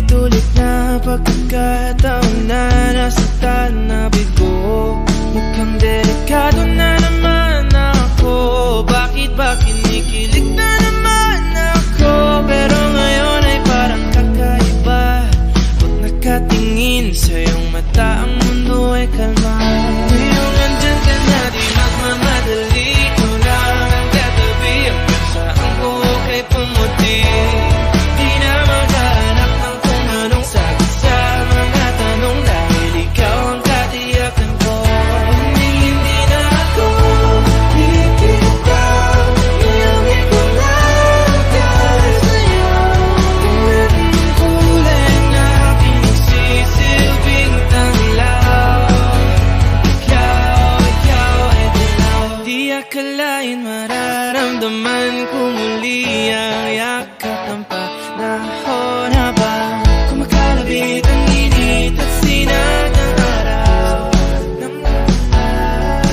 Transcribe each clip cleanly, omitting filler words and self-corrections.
Paulit-ulit na pagkakataon na nasaktan na bigo. Mukhang delikado na naman ako. Bakit ba kinikilig na naman ako? Pero ngayon ay parang kakaiba. Pag nakatingin sa iyong mata, ang mundo ay kalma. Ngayong andyan ka na, di magmamadali. Ikaw lang ang katabi, hanggang sa ang buhok ay pumuti. Di na maghahanap ng kung anong sagot sa mga tanong, dahil ikaw ang katiyakan ko. Hindi na ako bibitaw, iuwi ko lang dahil sa'yo. Tingnan ang kulay na pinagsisilbing tanglaw. Ikaw ay dilaw. Di akalain mararamdaman ko muli ang yakap ng panahon habang kumakalabit ang init at sinag ng araw.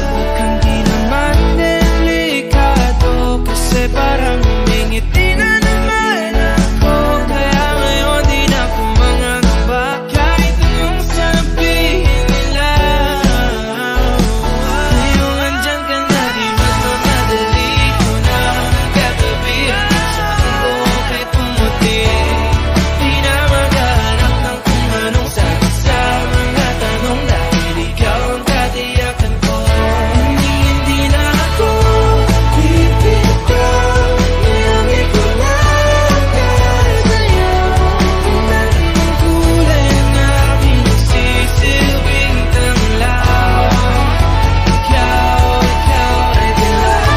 Mukhang di naman delikado, kasi parang humingiti na naman ako. Kaya ngayon di na ako mangangamba, kahit anong sabihin nila. Ngayong andyan ka na, di magmamadali. Ikaw na ang katabi, hanggang sa ang buhok ay pumuti. Di na maghahanap ng kung anong sagot sa mga tanong, dahil ikaw ang katiyakan ko. Hindi na ako bibitaw, iuwi ko lang dahil sa'yo. Tingnan ang kulay na pinagsisilbing tanglaw. Ikaw ay dilaw.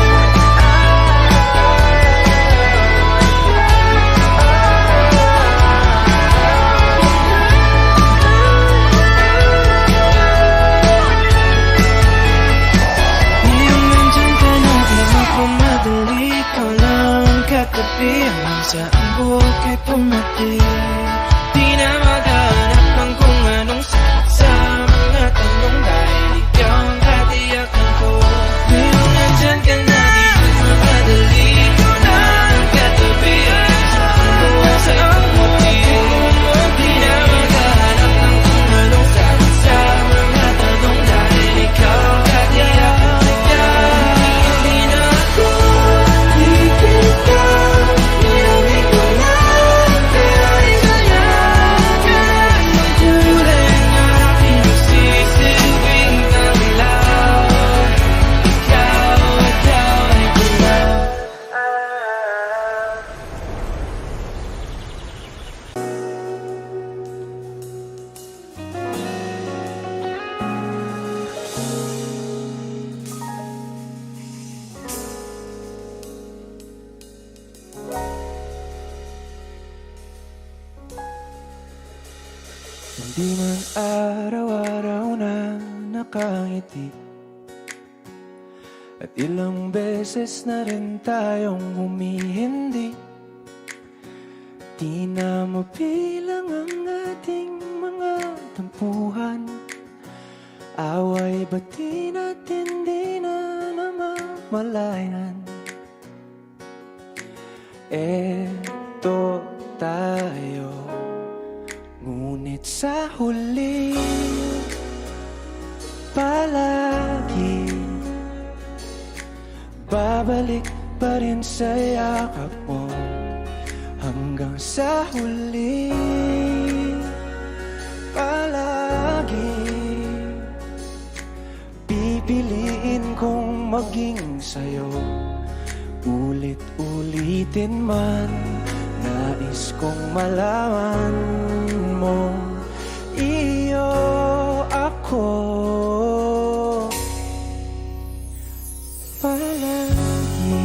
Ngayong nandyan ka na, di magmamadali. Ikaw lang ang katabi, hanggang sa ang buhok ay pumuti. Di na maghahanap ng kung anong sagot sa mga tanong, dahil ikaw ang katiyakan ko. Ngayong nandyan ka na, di magmamadali. Ikaw lang ang katabi, hanggang sa ang buhok ay pumuti. Di na maghahanap ng kung anong sagot sa mga tanong, dahil ikaw ang katiyakan ko. Hindi na ako bibitaw, iuwi ko lang dahil sa'yo. Tingnan ang kulay na pinagsisilbing tanglaw. Ikaw ay dilaw. Hindi man araw-araw na nakangiti, at ilang beses na rin tayong humihindi. Di na mabilang ang ating mga tampuhan. Away ba't di natin di na namamalayan? Eto tayo, ngunit sa huli palagi babalik pa rin sa yakap mo. Hanggang sa huli palagi pipiliin kong maging sa'yo. Ulit-ulitin man, nais kong malaman mo, iyo ako palagi.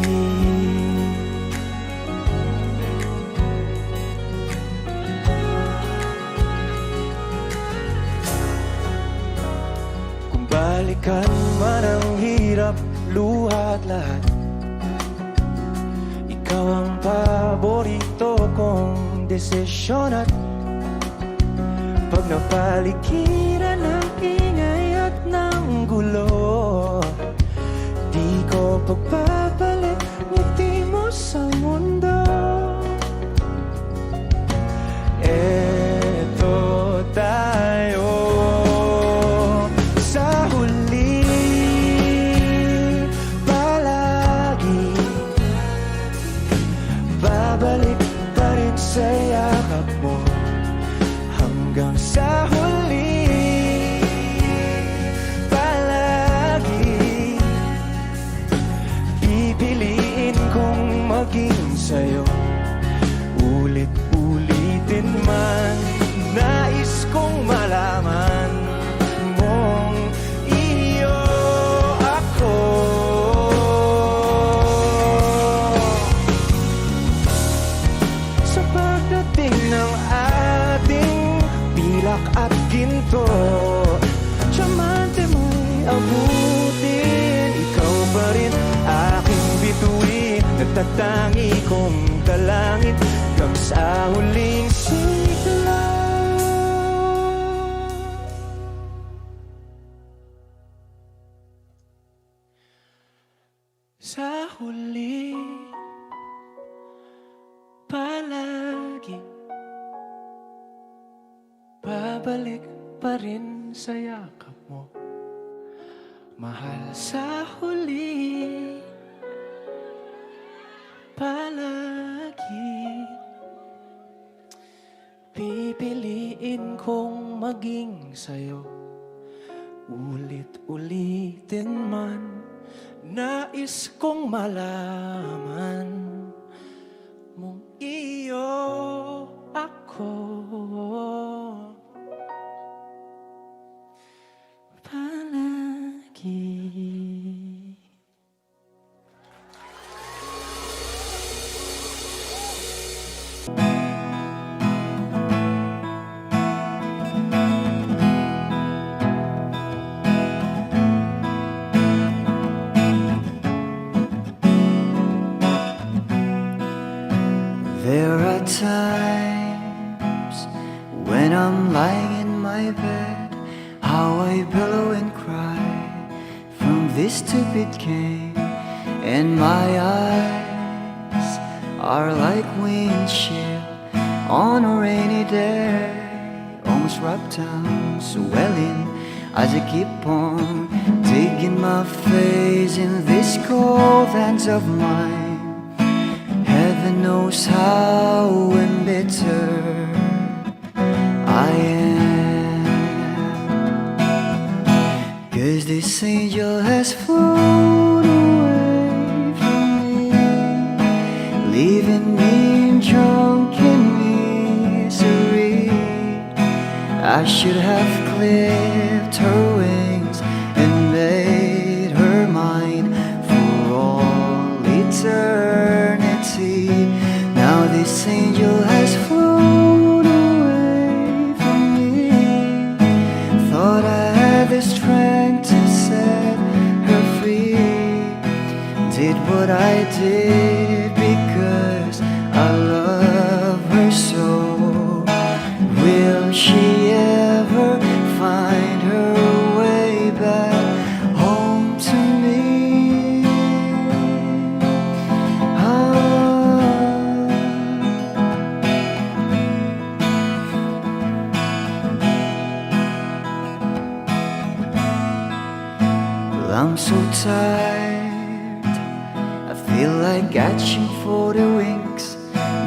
Kung balikan man ang hirap, luha at lahat, ikaw ang paborito kong desisyon. At pag napaligiran ng ingay at ng gulo, di ko pagpapalit ngiti mo sa mundo. mo hanggang sa huli. Palagi pipiliin kong maging sa'yo, ulit-ulitin man. Nais kong malaman mong iyo ako. Sa pagdating ng ating pilak at ginto, tiyamante mo'y abutin. Ikaw pa rin aking bituin, nagtatangi kong dalangin hanggang sa huling sigla. Sa huli, palagi babalik pa rin sa yakap mo, mahal. Sa huli, palagi pipiliin kong maging sa'yo, ulit-ulitin man. Nais kong malaman mong iyo ako. Palagi. There are times when I'm lying in my bed, how I billow and cry from this stupid game, and my eyes are like windshield on a rainy day, almost wrapped down, swelling as I keep on digging my face in these cold hands of mine. Heaven knows how embittered I am, 'cause this angel has flown away from me, leaving me in drunken misery. I should have clipped her wings and made her mine for all eternity. Now this angel has flown away from me. Thought I had the strength to set her free. Did what I did because I love her so. Will she ever find her way back home to me? I'm so tired, I feel like catching for the wings,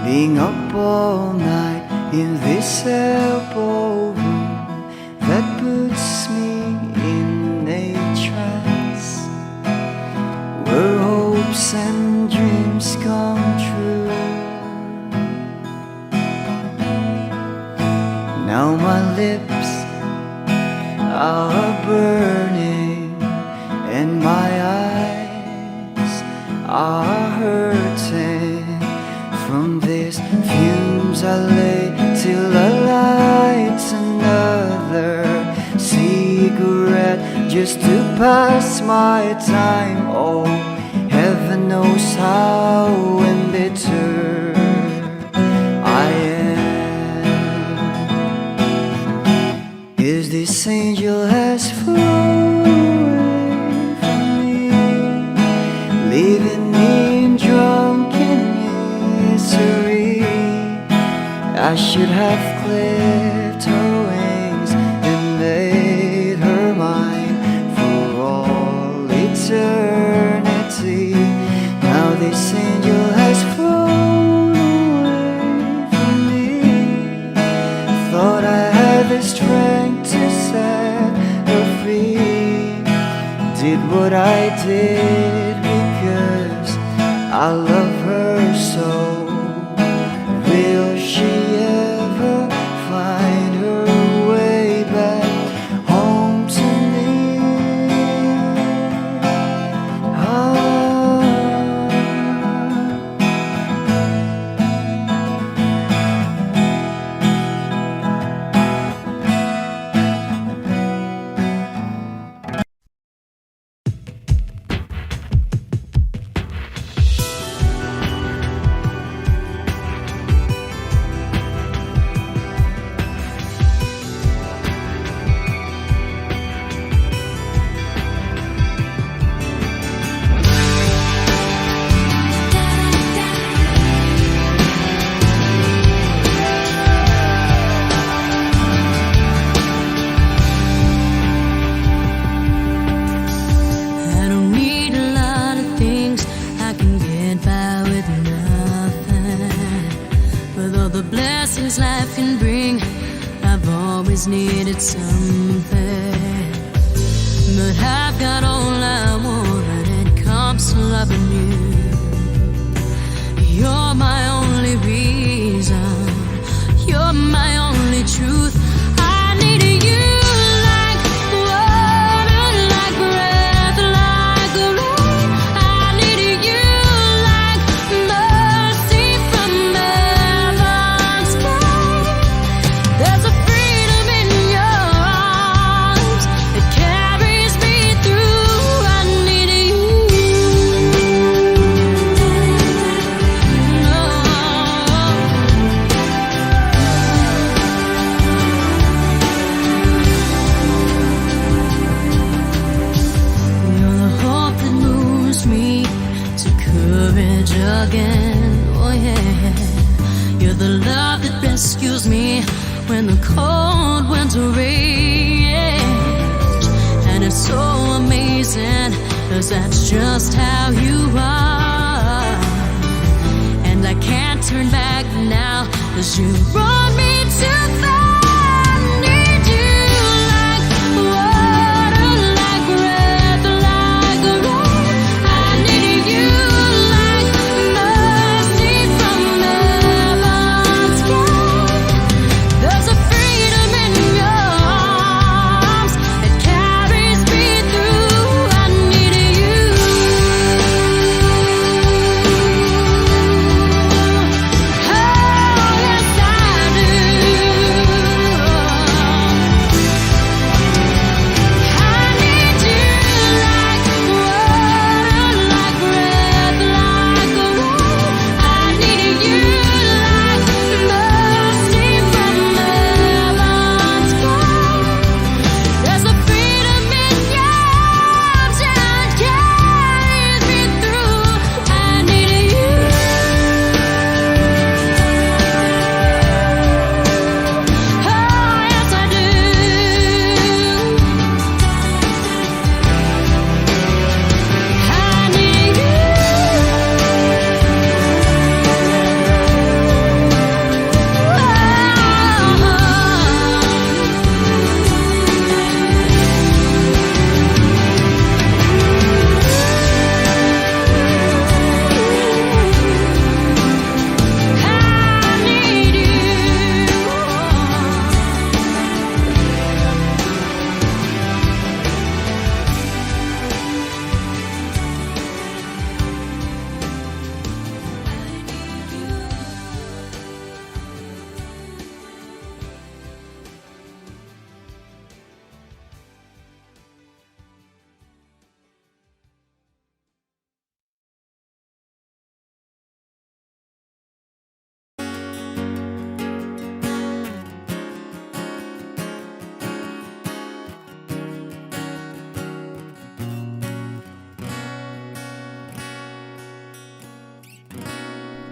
being up all night in this elbow room that puts me in a trance, where hopes and dreams come true. Now my lips are burning and my eyes are hurting from these fumes. I lay till I light another cigarette just to pass my time. Oh, heaven knows how embittered I am, 'cause this angel has flown, leaving me in drunken misery. I should have clipped her wings and made her mine for all eternity. Now this angel has flown away from me. what I did because I love her so. Will she ever find her way back home to me? I don't need a lot of things, I can get by with nothing. With all the blessings life can bring, I've always needed something. But I've got all I want and it comes from loving you. You're my only reason, you're my only truth. I need you like water, like breath, like rain. I need you like mercy from heaven's sky. There's a freedom in your arms that carries me through. I need you. You're the hope that moves me to courage again. Oh yeah. You're the love that rescues me when the cold winter rage. And it's so amazing, 'cause that's just how you are. And I can't turn back now, 'cause you brought me too far. I need you like water, like breath, like rain. I need you like mercy from heaven's sky. There's a freedom in your arms that carries me through. I need you. Oh, yes, I do. I need you like water, like breath, like rain. I need you like mercy from heaven's sky. There's a freedom in your arms that carries me through. I need you. Oh, yes, I do. I need you. I need you.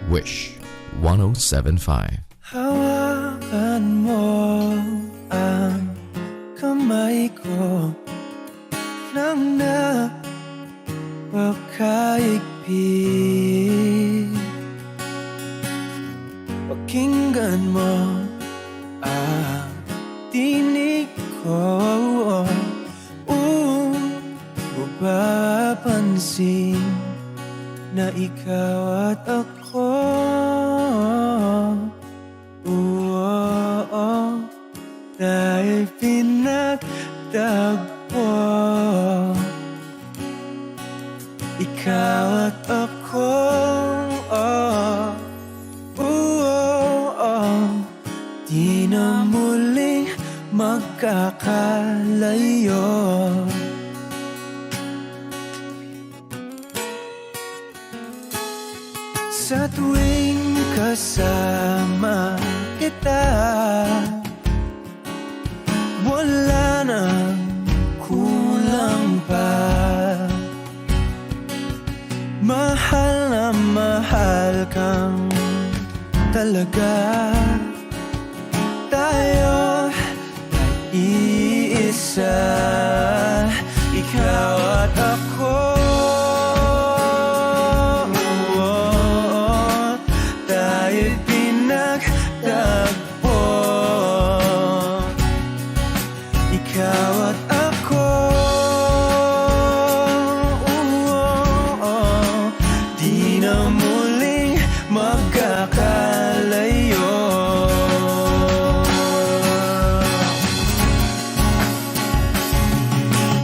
Wish 1075. Hawakan mo ang kamay ko nang napakaigpit. Pakinggan mo ang tinig ko, baba ikaw at ako. Tayo'y pinagtagpo. Ikaw at ako. Di na muling magkakalayo. Sa tuwing kasama kita, wala nang kulang pa. Mahal na mahal kang talaga. Tayo iisa, ikaw at ako. Tayo'y pinagtagpo. Ikaw at ako. Di na muling magkakalayo.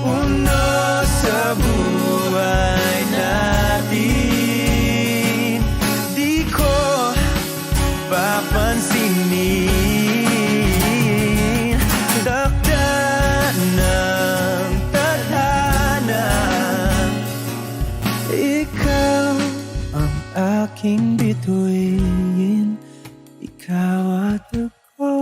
Una sa buhay natin, di ko papansinin. Dakda ng tadhana, ikaw ang aking bituin. Ikaw at ako.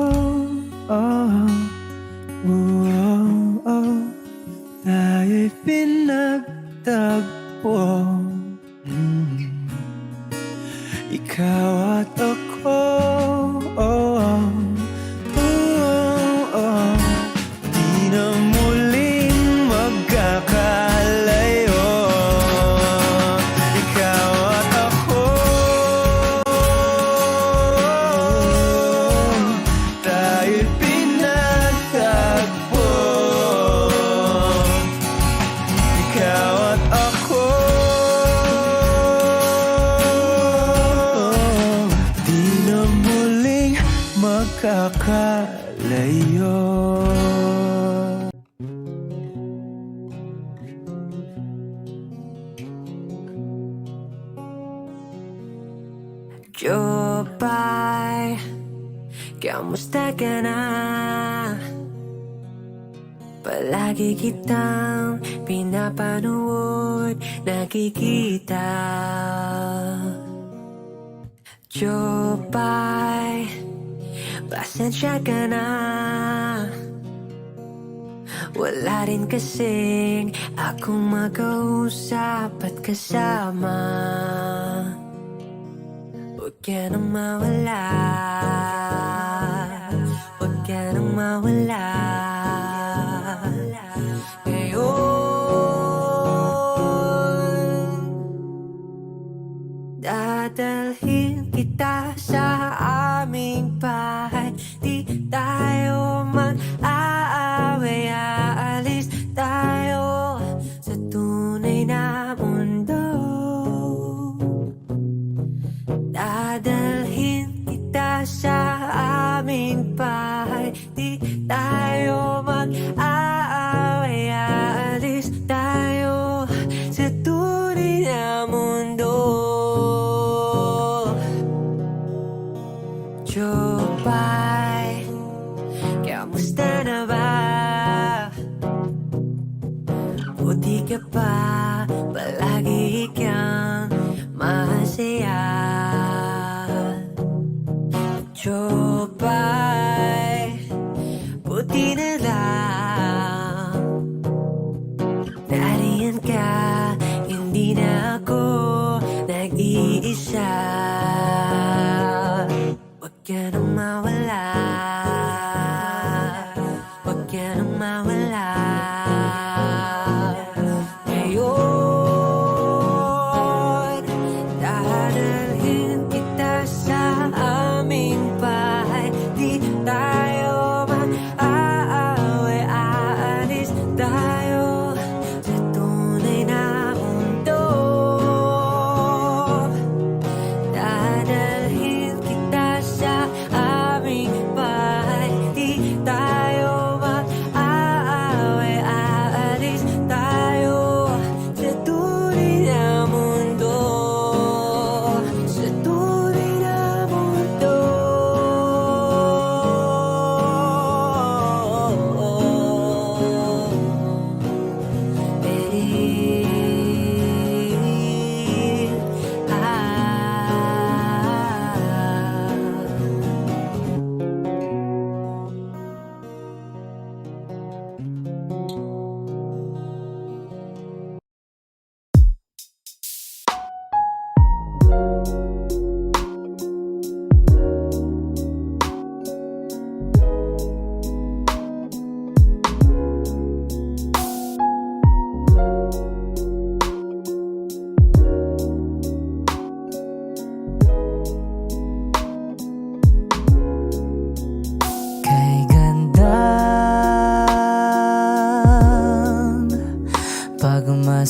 Tayo'y pinagtagpo. Ikaw at ako. Di na muling magkakalayo. Ikaw at ako. Tayo'y pinagtagpo. Ikaw at ako. Di na muling magkakalayo. Jopay, kamusta ka na? Palagi kitang pinapanood, nakikita. Jopay, pasensya ka na. Wala rin kasing akong makausap at kasama. Huwag ka nang mawala, huwag ka nang mawala. Ngayon, dadalhin kita sa aming bahay. Di tayo mag-aaway, aalis tayo sa tunay na mundo. Dadalhin kita sa aming bahay. Di tayo mag-aaway, aalis tayo sa tunay na mundo. Jopay, kamusta na ba? Buti ka pa, palagi kang masaya. Jopay,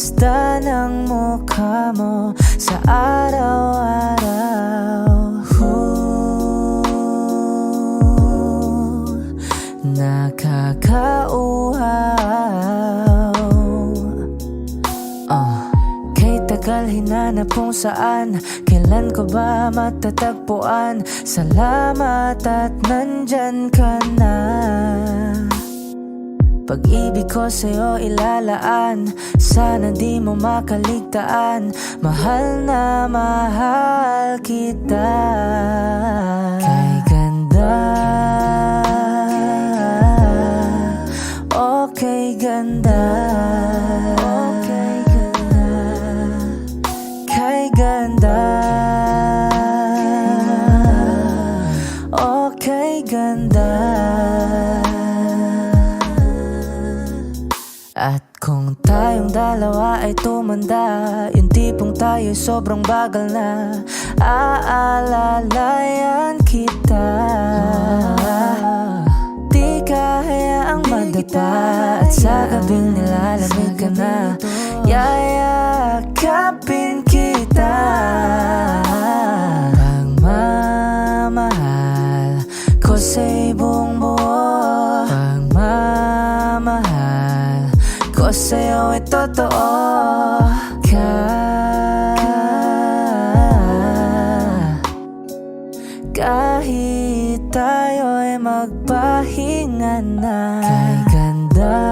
ganda ng mukha mo sa araw-araw. Nakakauhaw. Kay tagal hinanap kung saan, kailan ko ba matatagpuan? Salamat at nandyan ka na. Pag-ibig ko sa'yo ilalaan, sana di mo makaligtaan. Mahal na mahal kita. Kay ganda, okay ganda, okay ganda, kay ganda, okay ganda. At kung tayong dalawa ay tumanda, yung tipong tayo'y sobrang bagal na, aalalayan kita. Di ka hayaang madapa, at sa gabing nilalamig ka na, yayakapin kita. Pagmamahal ko sa'y buong buo, pagmamahal ko sa'yo ay totoo. Kahit tayo'y magpahinga na. Kay ganda,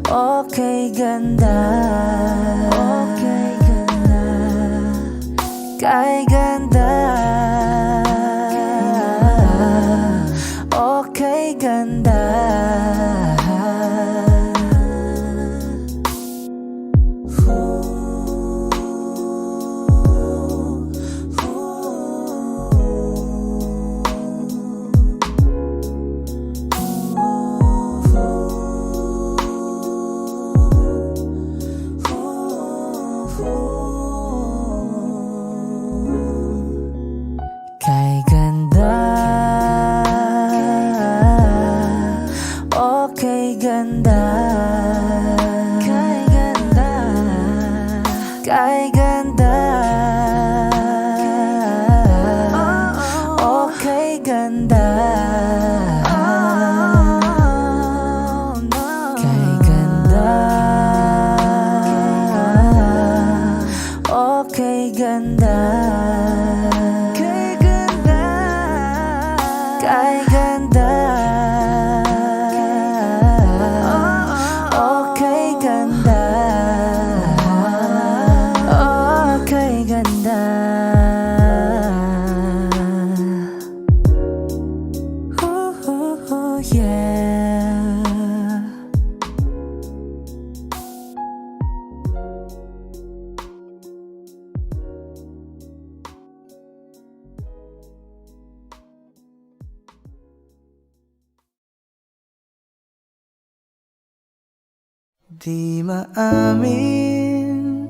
okay ganda, okay ganda, kay ganda, okay ganda. Kay ganda, okay ganda, kay ganda, kay ganda, okay ganda, kay ganda, okay ganda. Kay ganda, okay ganda, okay ganda. Ooh, yeah. Di maamin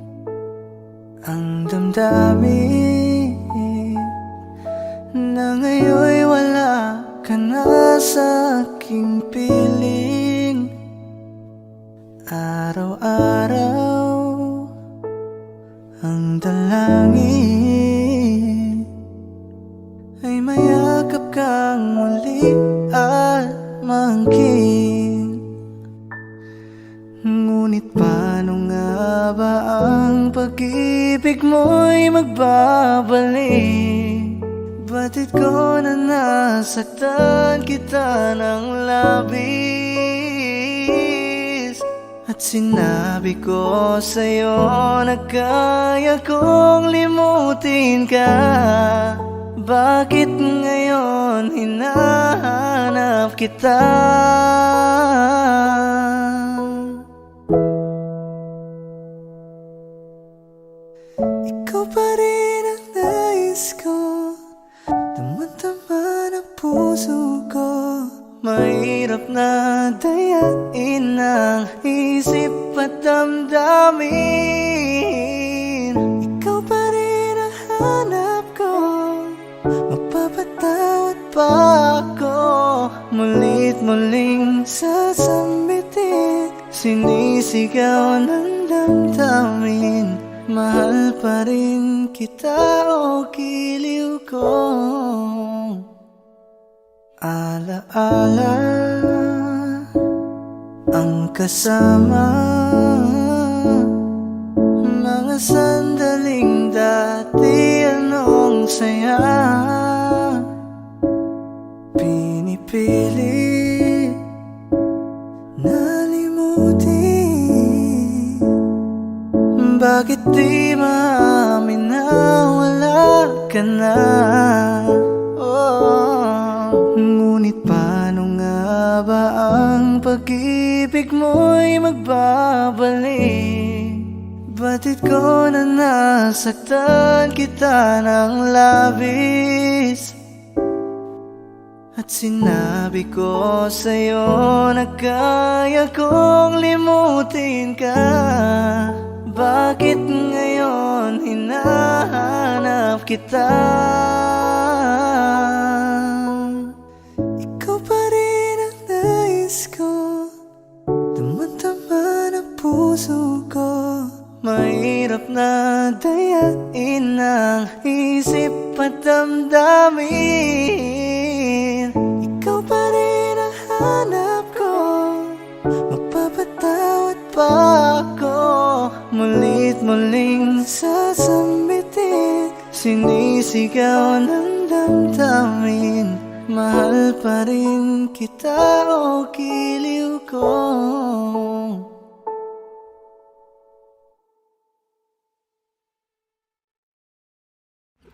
ang damdamin na ngayon'y wala ka na sa aking piling. Araw-araw ang dalangin ay mayakap kang muli at maangkin. Ngunit paano nga ba ang pag-ibig mo'y magbabalik? Batid ko na nasaktan kita ng labis, at sinabi ko sa'yo na kaya kong limutin ka. Bakit ngayon hinahanap kita? Ikaw pa rin ang nais ko, damang-dama ng puso ko. Mahirap na dayain ang isip at damdamin. Ikaw pa rin ang hanap ko, mapapatawad pa ako. Mulit muling sasambitin Sinisigaw ng damdamin, mahal pa rin kita o giliw ko. Alaala ang kasama, mga sandaling dati anong saya. Pinipili nalimutin, bakit di maamin na wala ka na? Ngunit paano nga ba ang pag-ibig mo'y magbabalik? Batid ko na nasaktan kita ng labis, at sinabi ko sa'yo na kaya kong limutin ka. Bakit ngayon hinahanap kita? Ikaw pa rin ang nais ko, damang-dama ng puso ko. Mahirap na dayain ang isip at damdamin. Ikaw pa rin ang hanap ko, mapapatawad pa ako. Mulit muling sasambitin, sinisigaw ng damdamin, mahal pa rin kita o giliw ko.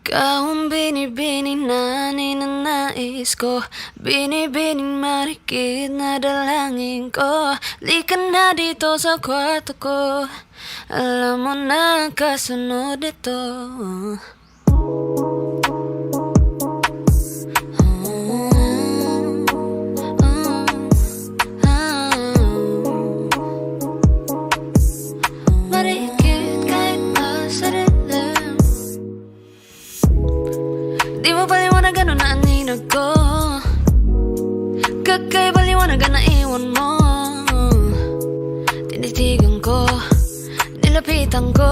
Ikaw ang binibining na ninanais ko, binibining marikit na dalangin ko. Lika na dito sa kwarto ko, alam mo na kasunod ito. Marikit kahit nasa dilim, di mo paliwanagan o naaninag ko, kakaiba liwanagan na iwan mo. Tinitigan ko, nilapitan ko,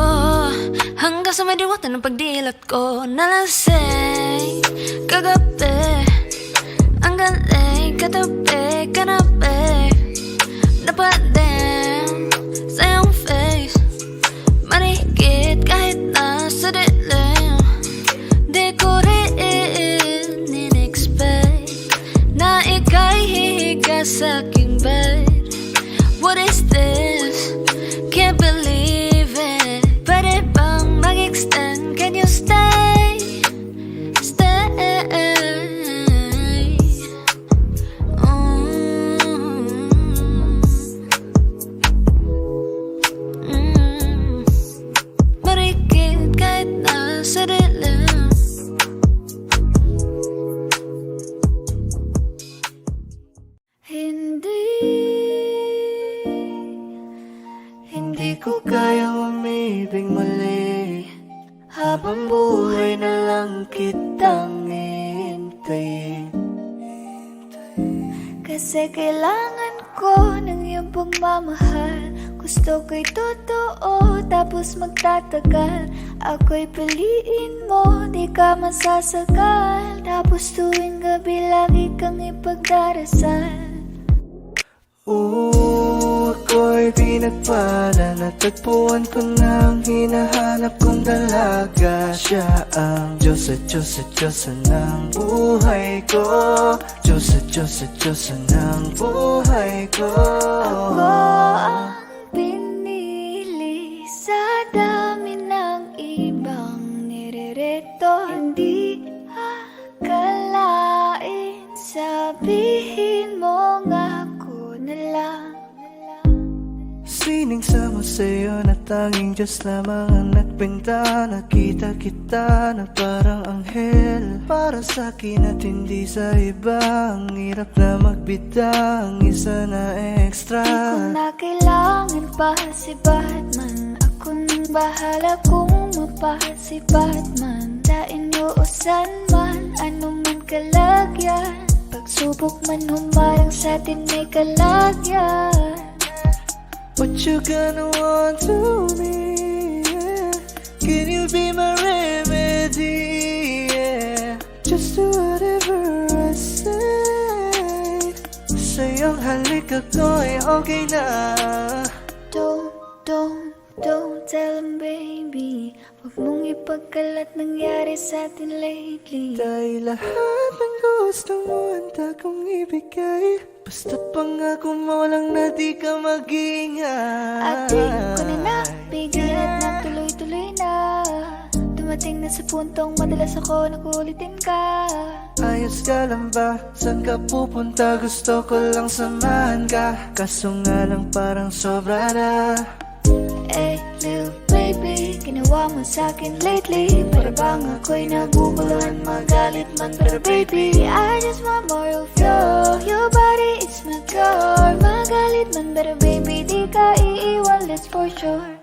hanggang sa may diwata ng pagdilat ko. Nalasing kagabi, ang galing katabi, kanabi, napadin sa iyong face. Marikit kahit nasa dilim, di ko rin in-expect na ika'y hihiga sa aking bed. What is this? Can't believe it. Pwede bang mag-extend? Can you stay? Stay. Marikit kahit nasa dilim, Hindi ko kaya umibig muli, habang buhay na lang kitang hintayin. Kasi kailangan ko ng iyong pagmamahal. Gusto ko'y totoo, tapos magtatagal. Ako'y piliin mo, di ka masasagal. Tapos tuwing gabi lagi kang ipagdarasal. Ako'y pinagpala, natagpuan ko na ang hinahanap kong dalaga. Siya ang Diyos at Diyos at Diyosa ng buhay ko. Diyos at Diyos at Diyosa ng buhay ko. Ako ang pinili sa dami ng ibang nirerito. Hindi akalain, sabihin mo nga ako na lang. Sining sama sa'yo na tanging Diyos lamang ang nagbenta. Nakita kita na parang anghel para sa'kin at hindi sa iba. Ang hirap na magbida, ang isa na extra. Di ko na kailangan pa si Batman. Ako nang bahala kung mapahal si Batman. Sa inyo o san man, ano man kalagyan. Pagsubok man humarang sa atin may kalagyan. What you gonna want to me, yeah. Can you be my remedy, yeah. Just do whatever I say. Sa'yong halik ako'y okay na. Don't tell him, baby. Huwag mong ipagkalat nangyari sa atin lately. Dahil lahat ng gusto mo handa kong ibigay. Basta pangako mo lang na di ka mag-ingay. At di ko na nabigyan at nagtuloy-tuloy na. Dumating na sa puntong madalas ako nakulitin ka. Ayos ka lang ba? Saan ka pupunta? Gusto ko lang samahan ka. Kaso nga lang parang sobra na. Eh, little baby, ginawa mo sa'kin lately. Para bang ako'y naguguluhan, magalit man. Pero baby, I just want more of you. Your body is my cure. Magalit man, pero baby, di ka iiwan, that's for sure.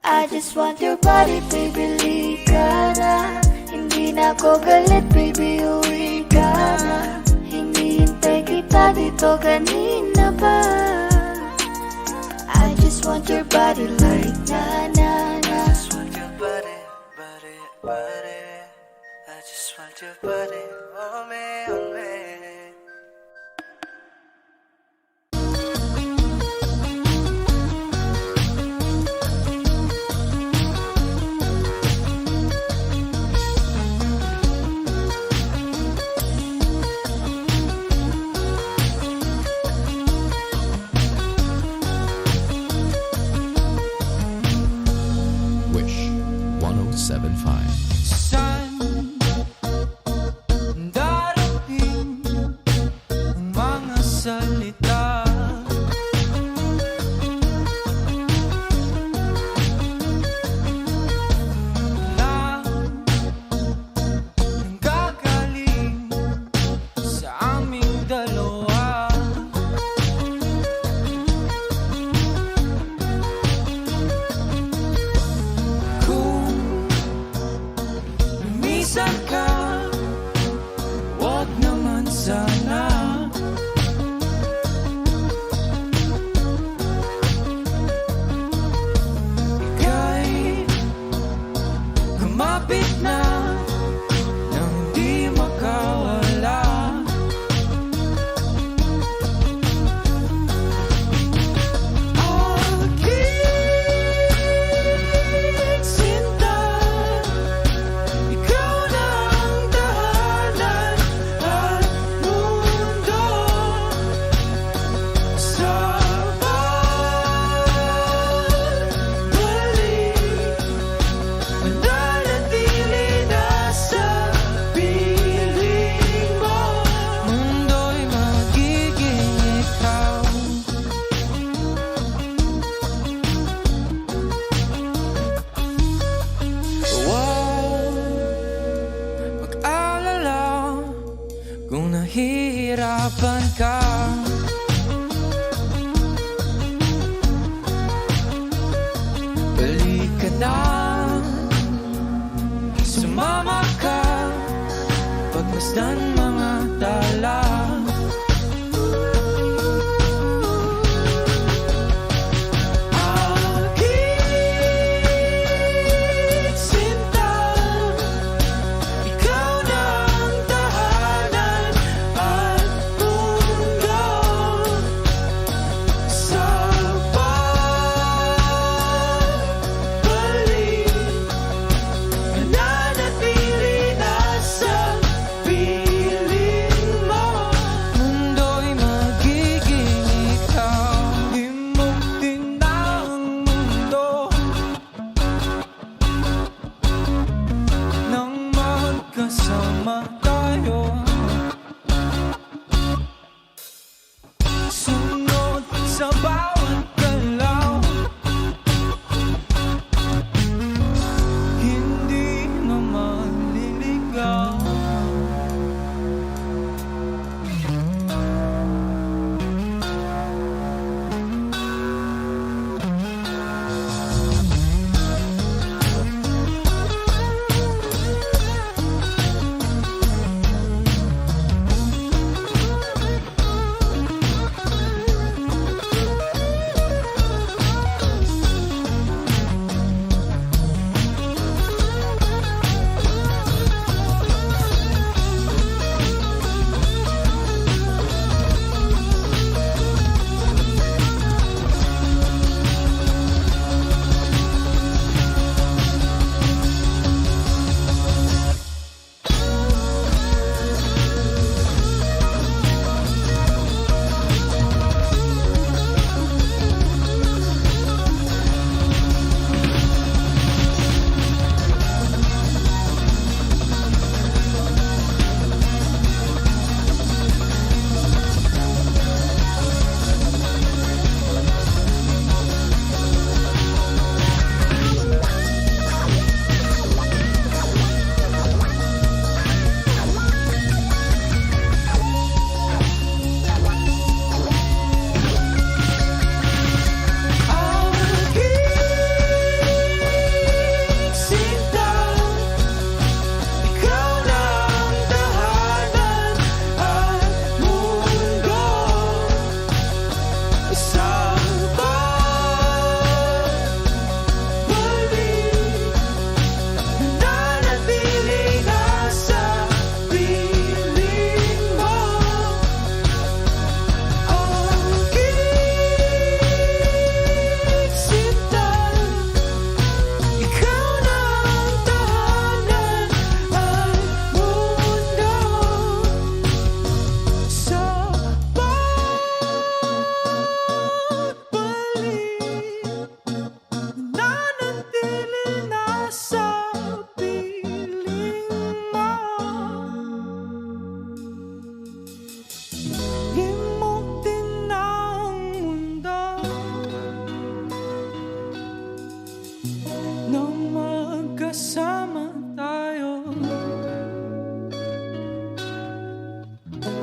I just want your body, baby, lika na. Hindi na ako galit, baby, uwi ka na. Hinihintay kita dito kanina pa. I just want your body like na-na-na. I just want your body, body, body. I just want your body, oh me, oh me. Wish 1075. Saan darating ang mga salita? Na nanggagaling sa aming dalawa. Kung lumisan ka, wag naman sana. Ika'y lumapit na nang di makawala. Aking sinta, ikaw na ang tahanan at mundo sa pagbalik. Mananatili na sa piling mo. Mundo'y magiging ikaw. Huwag mag-alala kung nahihirapan ka. Balik ka na, sumama ka, pagmasdan mga tala. Aking sinta, ikaw na ang tahanan at mundo sa pagbalik. Mananatili na sa piling mo.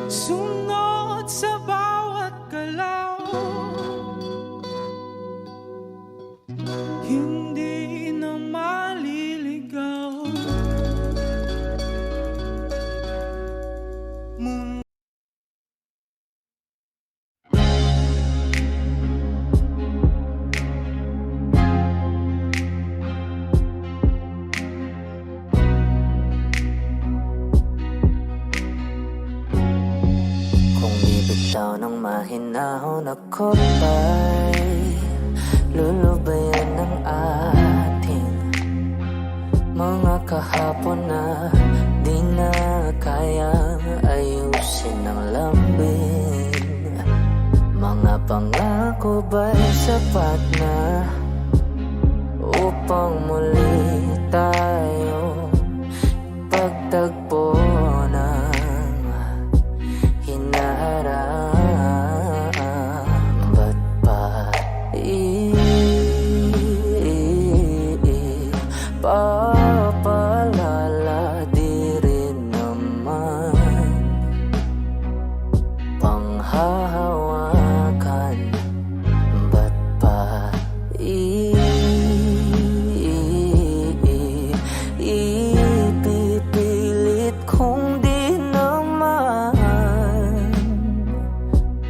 Sunod sa bawat galaw, hindi na maliligaw. Kung bibitaw ng mahinahon ako ba'y lulubayan ng ating mga kahapon na di na kayang ayusin ng lambing? Mga pangako ba'y sapat na upang muli tayo pagtagpo ng hinaharap? Ba't pa papalala? Di rin naman panghahawakan. Ba't pa ipipilit kung di naman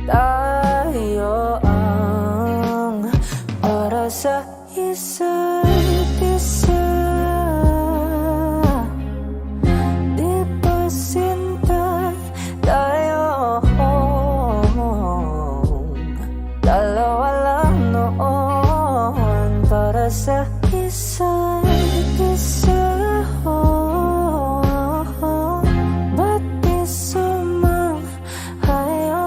tayo ang para sa isa't isa? Di ba sinta tayo? Dalawa lang noon para sa isa't isa. Ba't di sumang-ayon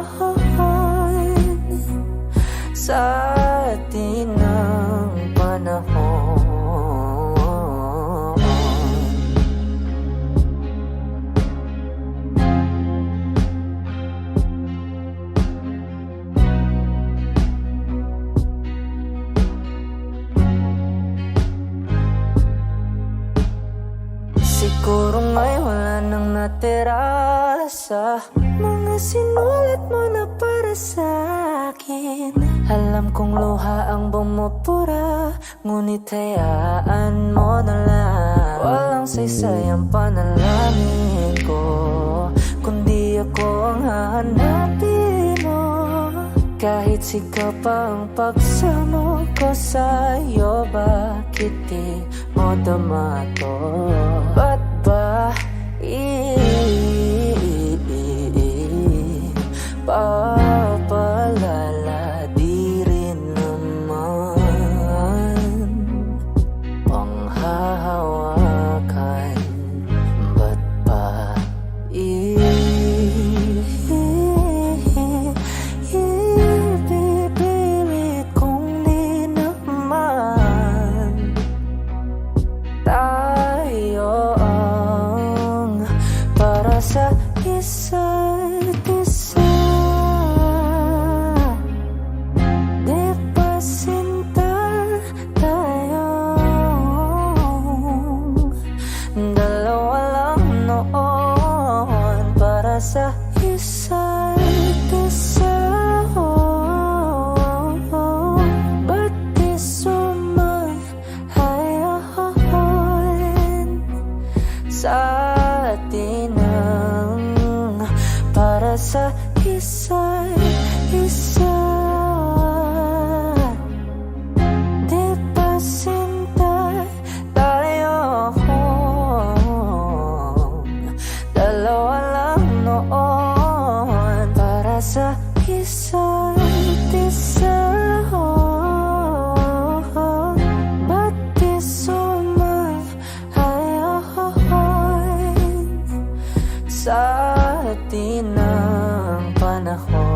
sa atin ng panahon? Siguro ngay wala nang natira sa mga sinulat mo na para sa akin. Alam kong luha ang bumupura, ngunit hayaan mo na lang. Walang saysay ang panalangin ko, kundi ako ang hahanapin mo. Kahit sigaw pa ang pagsamo ko sa'yo, bakit di mo damato? Ba't ba papalala? Di rin naman panghahawakan. Ba't pa ipipilit kung di naman tayo ang para sa isa't isa? Di ba sinta tayo? Dalawa lang noon para sa isa't isa. Ba't di sumang-ayon sa atin ang para sa isa't isa? Di ba sinta tayo? Dalawa lang noon para sa isa't isa. Ba't di sumang-ayon sa atin ang panahon?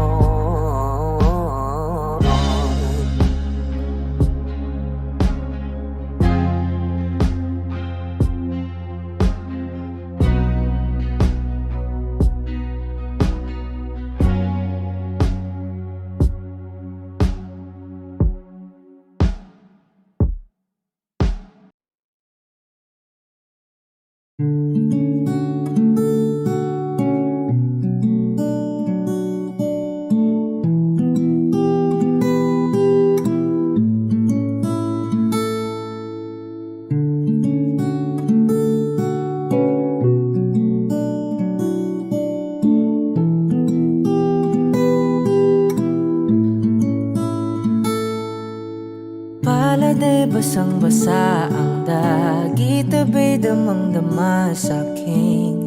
basang-basa ang dagit, abay damang-dama sa aking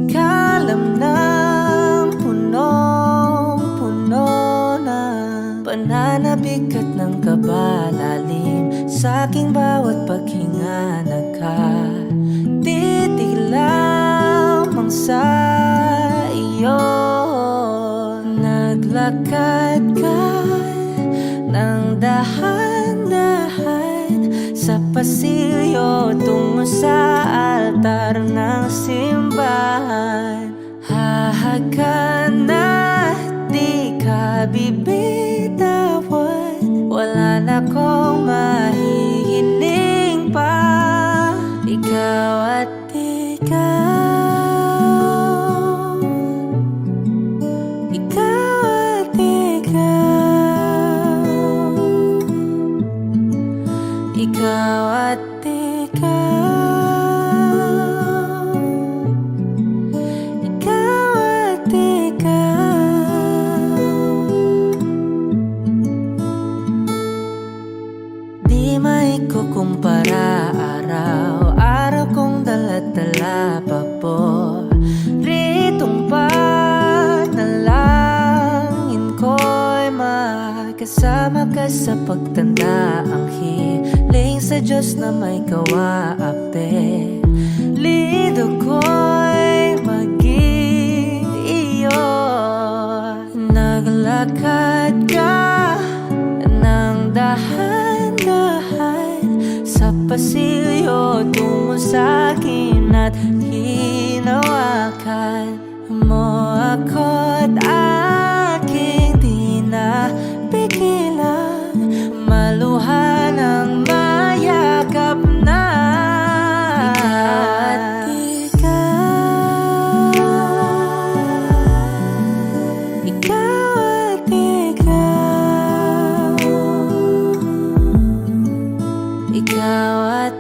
kalam ng punong-puno na pananabik at ng kabalalim sa aking bawat paghinga. Nakatitig lamang sa iyo, naglakad ka ng dahan-dahan sa pasilyo tungo sa altar ng simbahan. Hahagan at di ka bibitawan, wala na kong mahihiling pa. Ikaw at ikaw, ikaw at ikaw, ikaw at ikaw, ikaw at ikaw. Di maikukumpara, araw-araw kong dala-dala pa po ritong panalangin ko'y makasama ka sa pagtanda. Ang hiling sa Diyos na may kawaape, lido ko'y maging iyo. Naglakad ka ng dahan-dahan sa pasilyo tungo sa akin at hinawakan mo ako't aking di na pigilan, maluha ng mayakap na. Ikaw at ikaw, ikaw at ikaw, ikaw at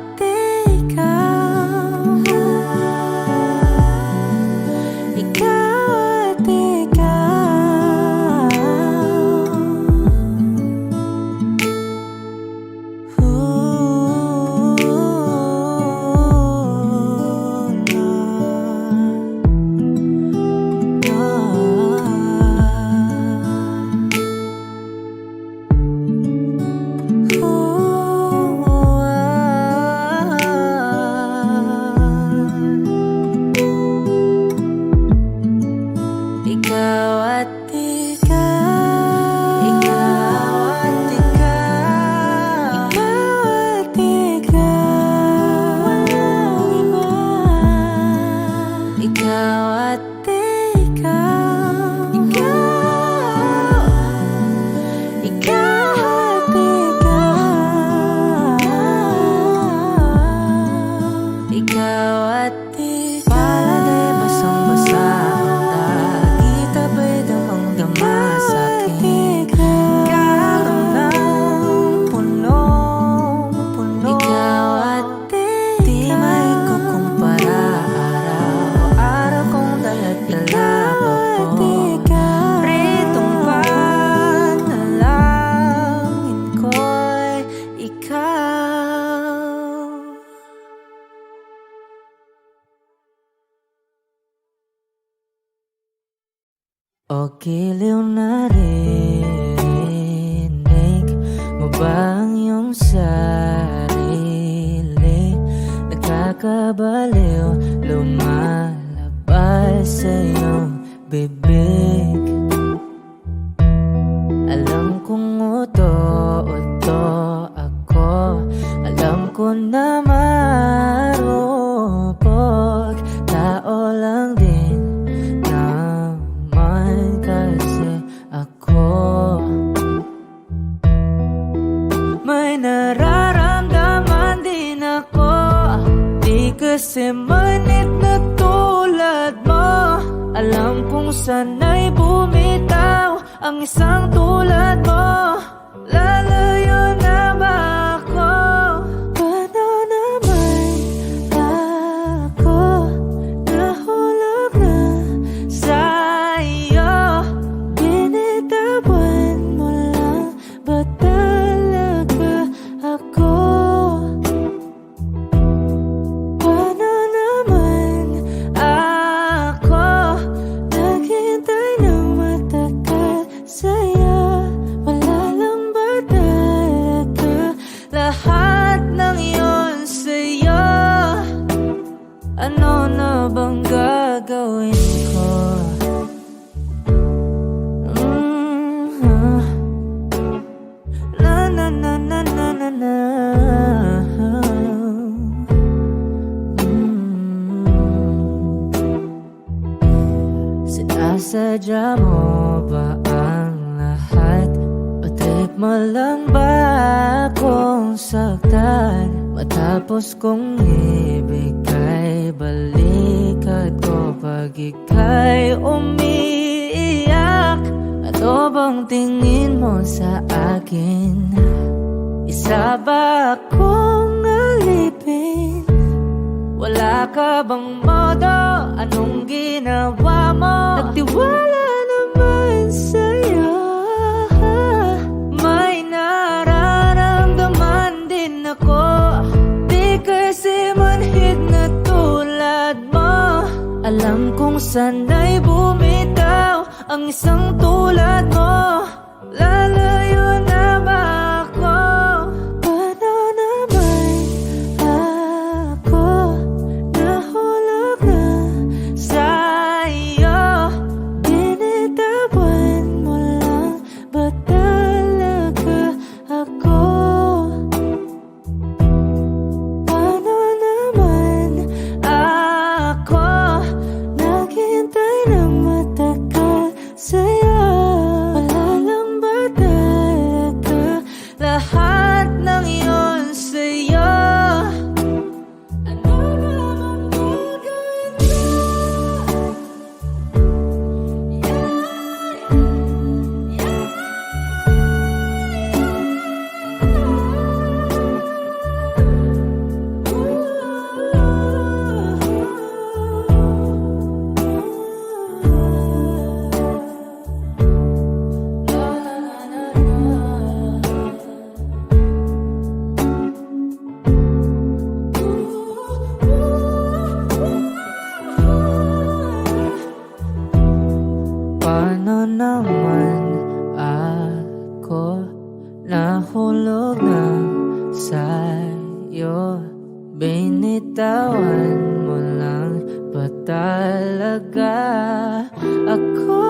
ikaw. Ikaw at ikaw, ikaw at ikaw, ikaw at ikaw, walang iba. Ikaw at ikaw, ikaw, ikaw at ikaw, ikaw at ikaw. Palagay basang-basa ang dagit, abay damang-dama sa aking kalam ng punong-puno. Ikaw at ikaw, di maikukumpara, araw-araw kong dala-dala pa po ritong panalangin ko'y ikaw. O giliw na rinig mo ba ang iyong sarili? Nakakabaliw, lumalabas sa iyong bibig. Alam kong uto-uto ako, alam ko na marupok, tao lang din naman kasi ako. May nararamdaman din ako, di kasi manit na tulad mo. Alam kong sana'y bumitaw ang isang tulad mo. Lalayo na ba ako? Paano naman ako nahulog na sa iyo? Binitawan mo lang ba talaga ako? Alam mo ba ang lahat? O trip mo lang ba akong saktan? Matapos kong ibigay, balikat ko pag ika'y umiiyak. Ano bang tingin mo sa akin? Isa ba akong alipin? Wala ka bang modo? Anong ginawa mo? Nagtiwala naman sa'yo. May nararamdaman din ako. Di kasi manhid na tulad mo. Alam kong sana'y bumitaw ang isang tulad mo. Lalayo na ba ako? Paano naman ako nahulog na sa'yo? Binitawan mo lang ba talaga ako? Paano naman ako naghintay ng matagal sa'yo? Wala lang ba talaga lahat ng iyon sa'yo? Ano naman gagawin mo? Paano naman ako nahulog na sa'yo? Binitawan mo lang ba talaga ako?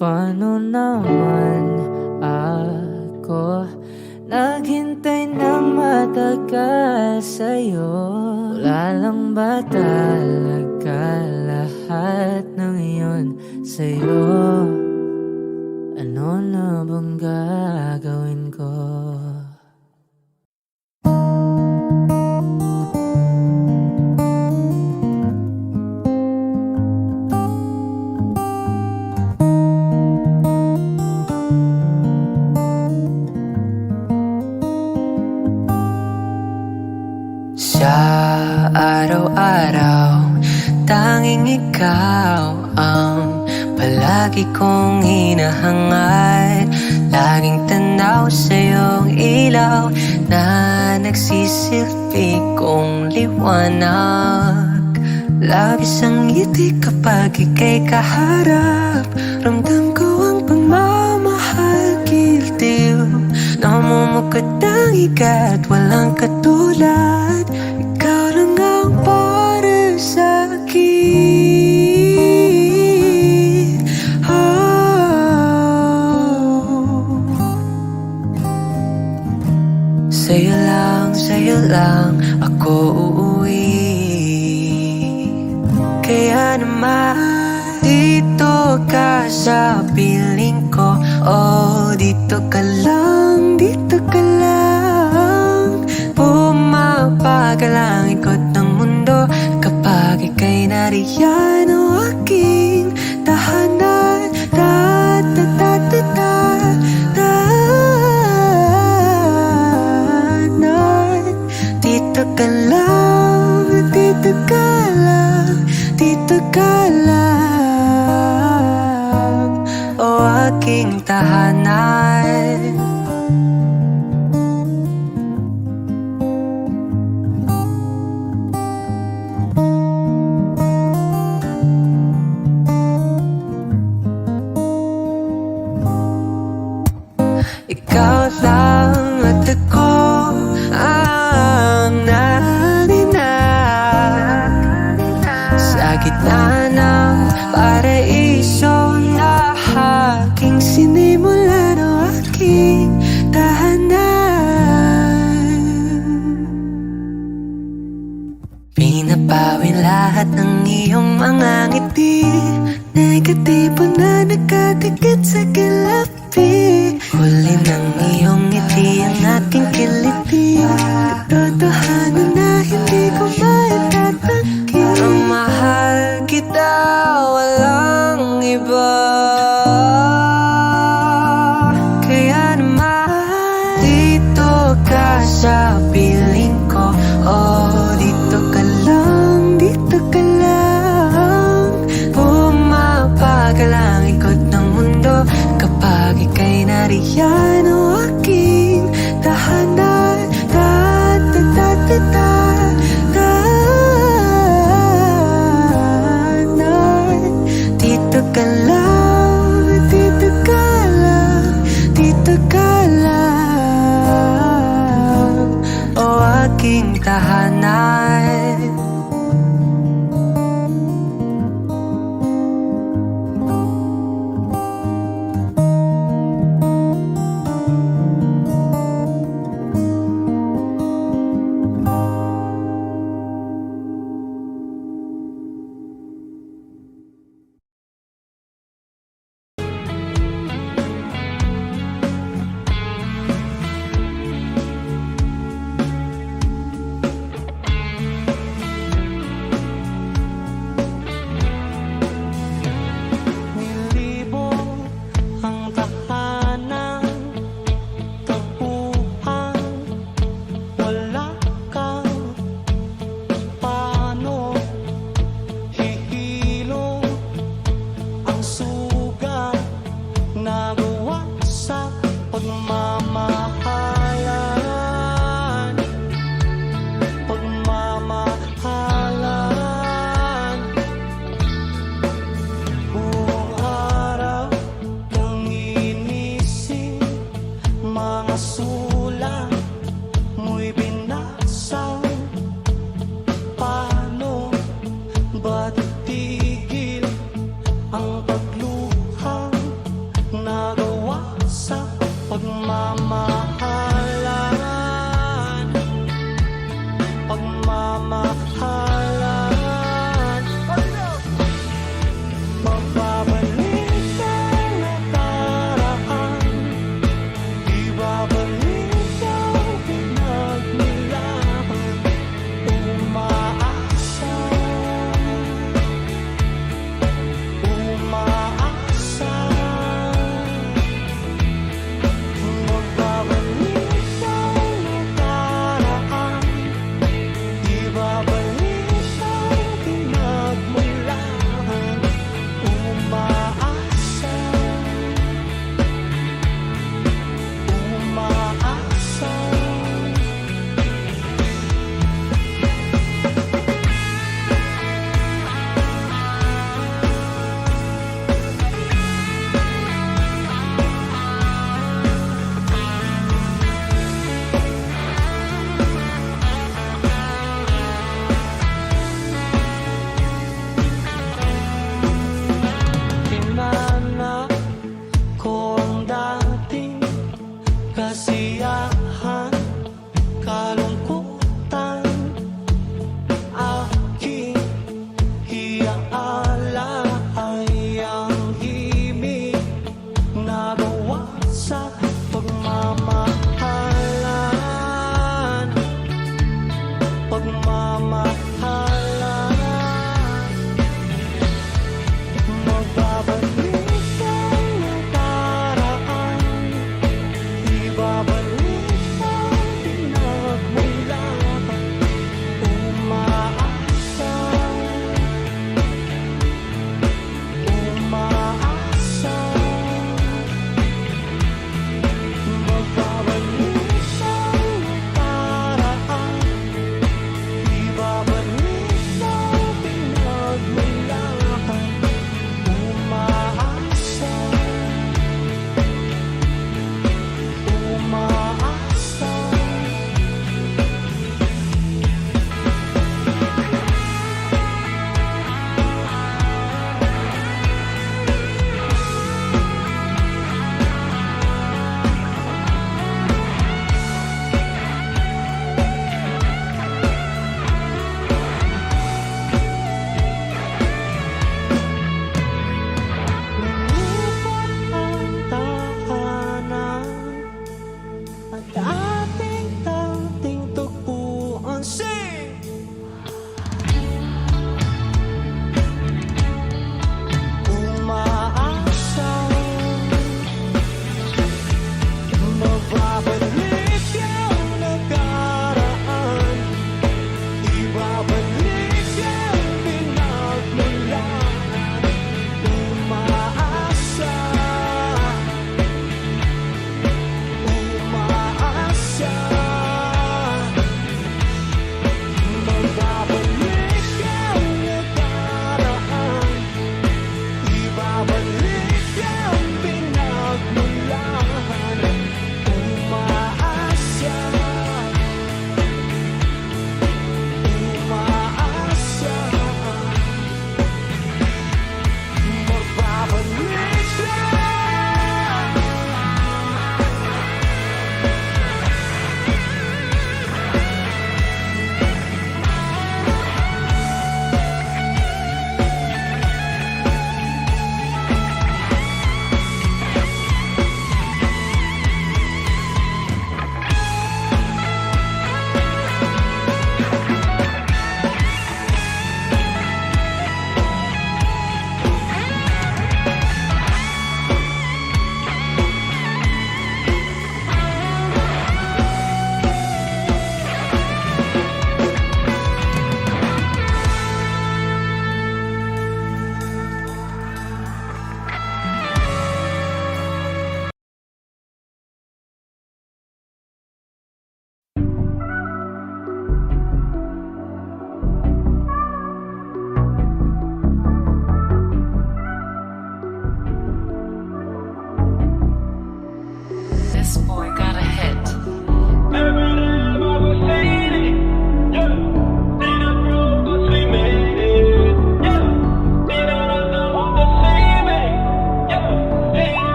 Paano naman ako naghintay ng matagal sa'yo? Wala lang ba talaga lahat ng iyon sa'yo? Ano na bang gagawin ko? Sa araw-araw, tanging ikaw ang palagi kong hinahangad. Laging tanaw sa iyong ilaw na nagsisilbi kong liwanag. Labis ang ngiti kapag ika'y kaharap. Ramdam ko ang pagmamahal, giliw. Namumukad ang ikat, walang katulad. Ikaw lang ang para sa'kin. Sa'yo lang ako uuwi. Kaya naman dito ka sa piling ko. Oh, dito ka lang, dito ka lang. Pumapagal ang ikot ng mundo kapag ika'y nariyan. O aking tahanan. Dito ka lang, dito ka lang, dito ka lang. O aking tahanan. Ikaw lang at ako ang naninag sa gitna ng paraiso na aking sinimulan. O aking tahanan. Pinapawin lahat ng iyong mga ngiti Negatibo na nakatikit sa kilapi. Huli ng iyong ngiti ang aking kiliti. Totohanan na hindi ko maitatanggi. Ang mahal kita, walang iba. Kaya naman, dito ka sa piling ko. Oh, dito ka lang, dito ka lang. Pumapagalang ikot ng mundo kapag ika'y nariyan. O aking tahanan, tahanan. Dito ka lang, dito ka lang, dito ka lang. O aking tahanan.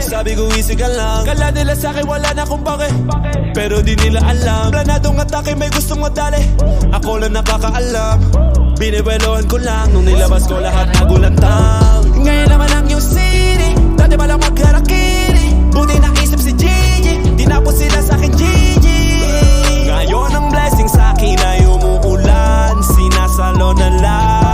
sabi ko easy ka lang. Kala nila sa'kin wala na kung bakit, pero di nila alam. Planadong atake may gustong madali, ako lang nakakaalam. Biniwelohan ko lang nung nilabas ko lahat nagulantang. Ngayon naman ang yung city, dati pa lang magkarakiri. Buti naisip si Gigi, di na po sila sa'kin Gigi. Ngayon ang blessing sa'kin ay umuulan, sinasalo na lang.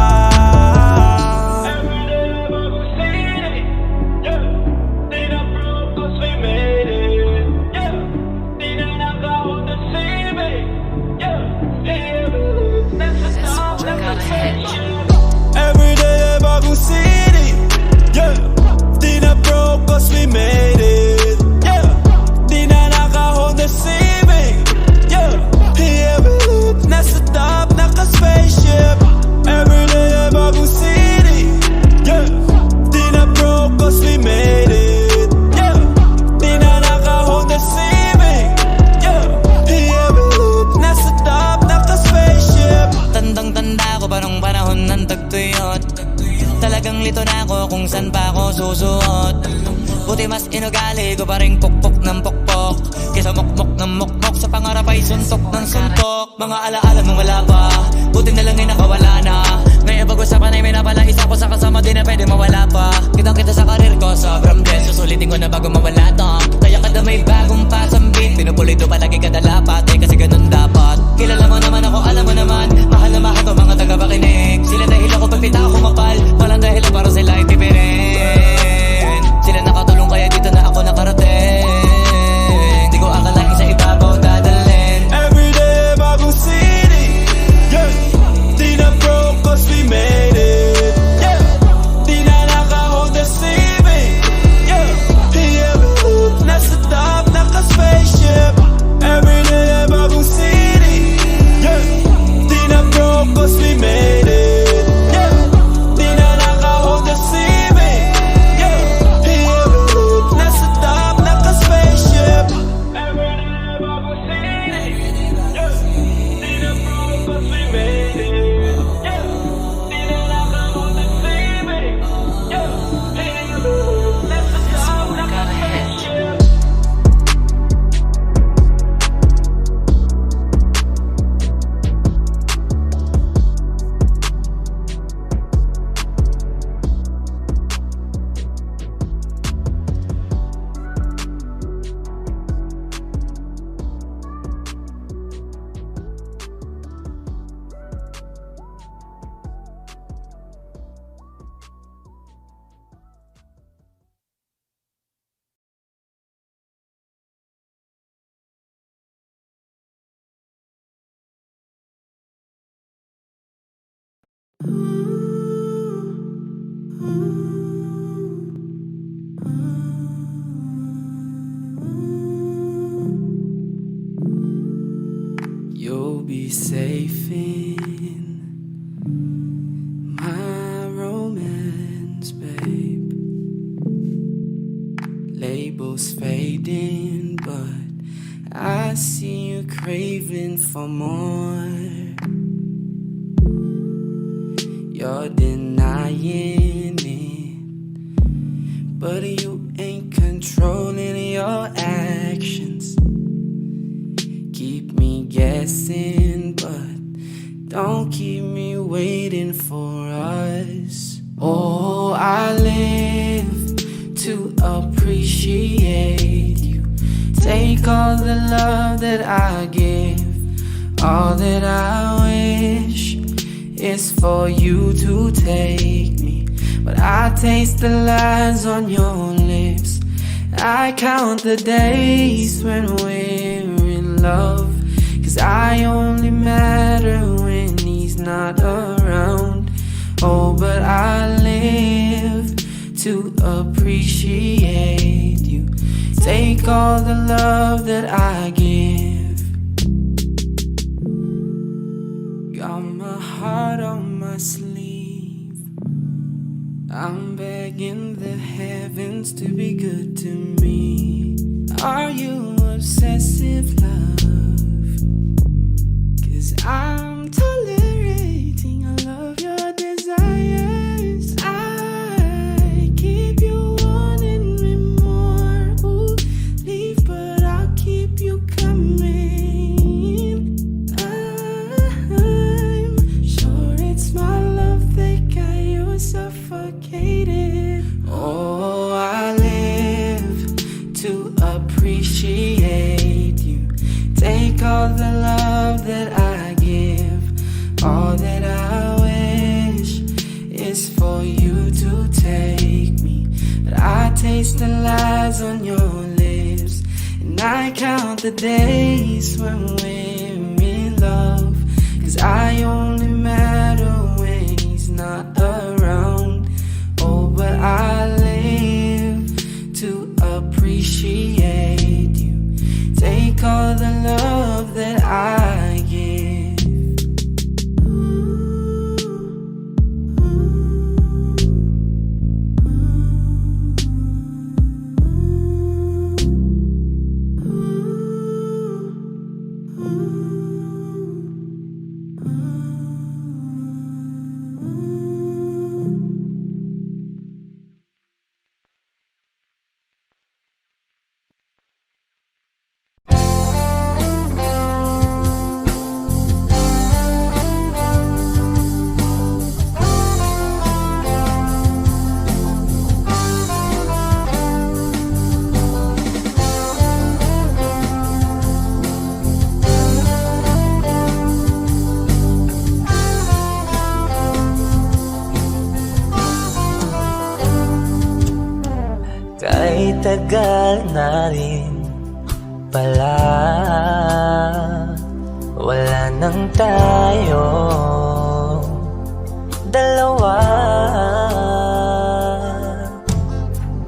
Everyday bagong city, yeah. Di na broke cause we made it, yeah. Di na naka-Honda Civic, yeah. Yeah, we live nasa top, naka-spaceship. Everyday bagong city, yeah. Di na broke cause we made it, yeah. Di na naka-Honda Civic, yeah. Yeah, we live nasa top, naka-spaceship. Tandang-tanda ko pa nung panahon ng tagtuyot. Talagang lito na ako kung saan pa ako susuot. Buti mas inugali ko pa rin pukpok ng pukpok, kesa mokmok ng mokmok, sa pangarap ay suntok ng suntok. Mga alaala mong wala pa, buti na lang ay nakawala na. Ngayon pag-usapan ay may napala isa ko sa kasama, di na pwede mawala pa. Kitang kita sa karir ko, sobrang blessed, susulitin ko na bago mawala to. Kaya kada may bagong pasambit, pinupulito palagi kada lapat, eh kasi ganun dapat. Kilala mo naman ako, alam mo naman, mahal na mahal ko mga taga-pakinig. Sila dahil ako pagpita ako mapal, walang dahilan para sila ay tipirin. Sila nakatulong kaya dito na ako nakarating. Di ko akalain sa ibabaw dadalhin. Everyday bagong city, yeah. Di na broke cause we made it, yeah. Di na naka-Honda Civic, yeah. Yeah, we live nasa top, naka-spaceship. Everyday bagong city, yeah. Di na broke cause we made it, yeah. Di na naka-Honda Civic, yeah. Yeah, we live nasa top, naka-spaceship. Everyday bagong city, yeah. Di na broke cause we made it, yeah. Di na naka-Honda Civic, yeah. Yeah, we live nasa top, naka-spaceship. You'll be safe in my romance, babe. Labels fading, but I see you craving for more. You're denying it, but you ain't controlling your actions. Keep me guessing, but don't keep me waiting for us. Oh, I live to appreciate you. Take all the love that I give, all that I wish is for you to take me. But I taste the lies on your lips. I count the days when we're in love, 'cause I only matter when he's not around. Oh, but I live to appreciate you. Take all the love that I give. Got my heart on my sleeve. I'm begging the heavens to be good to me. Are you obsessive, love? 'Cause I'm tolerating all of your desires. I keep you wanting me more taste the lies on your lips, and I count the days when we're in love. 'Cause I only matter when he's not around. Oh, but I live to appreciate you. Take all the love that I give. Kahit tagal na rin pala, wala nang tayo dalawa.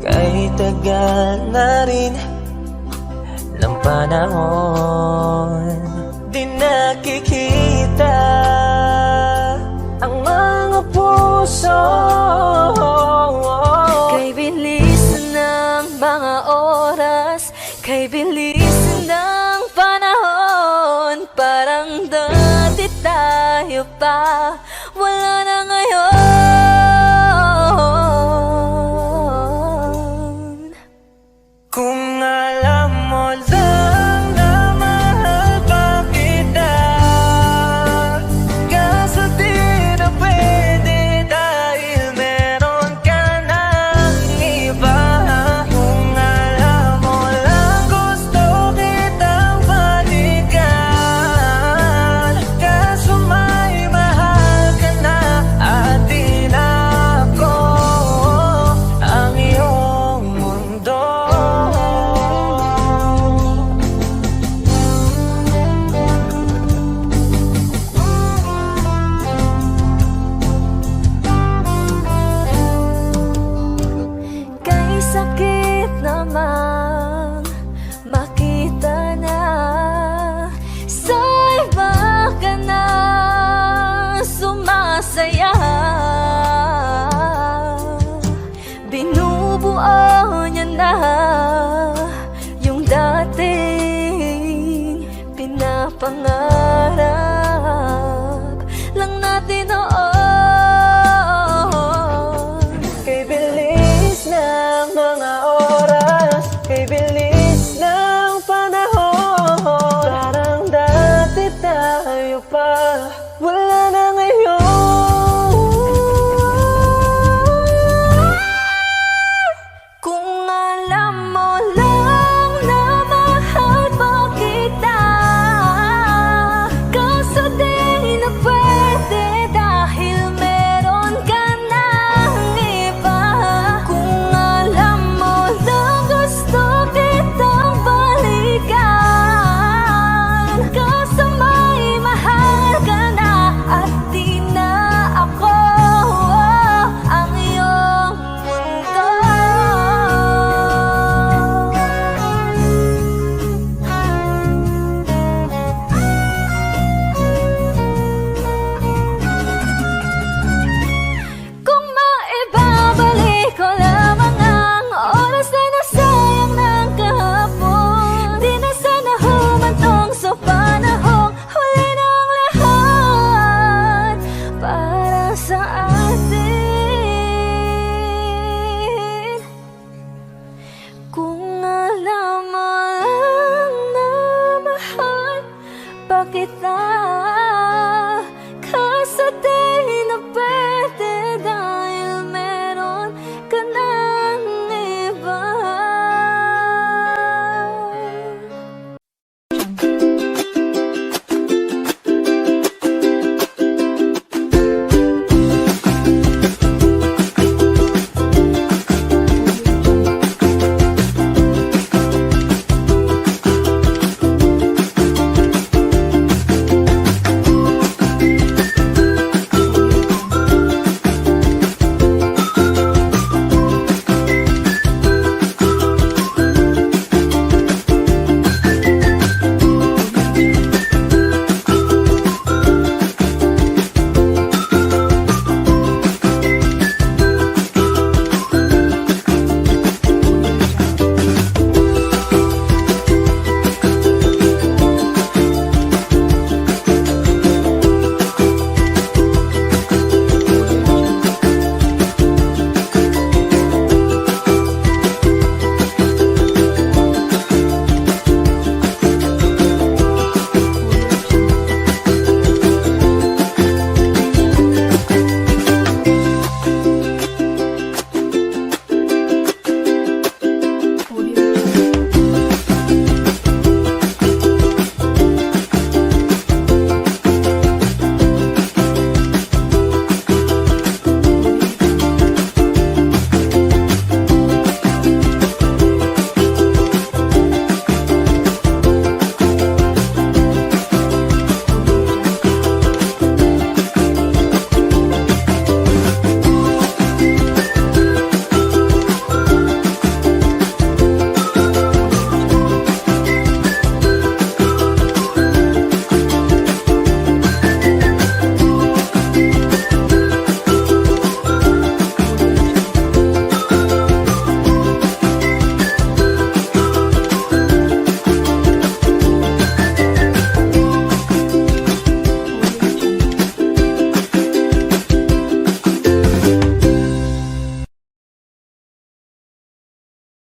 Kahit tagal na rin ng panahon,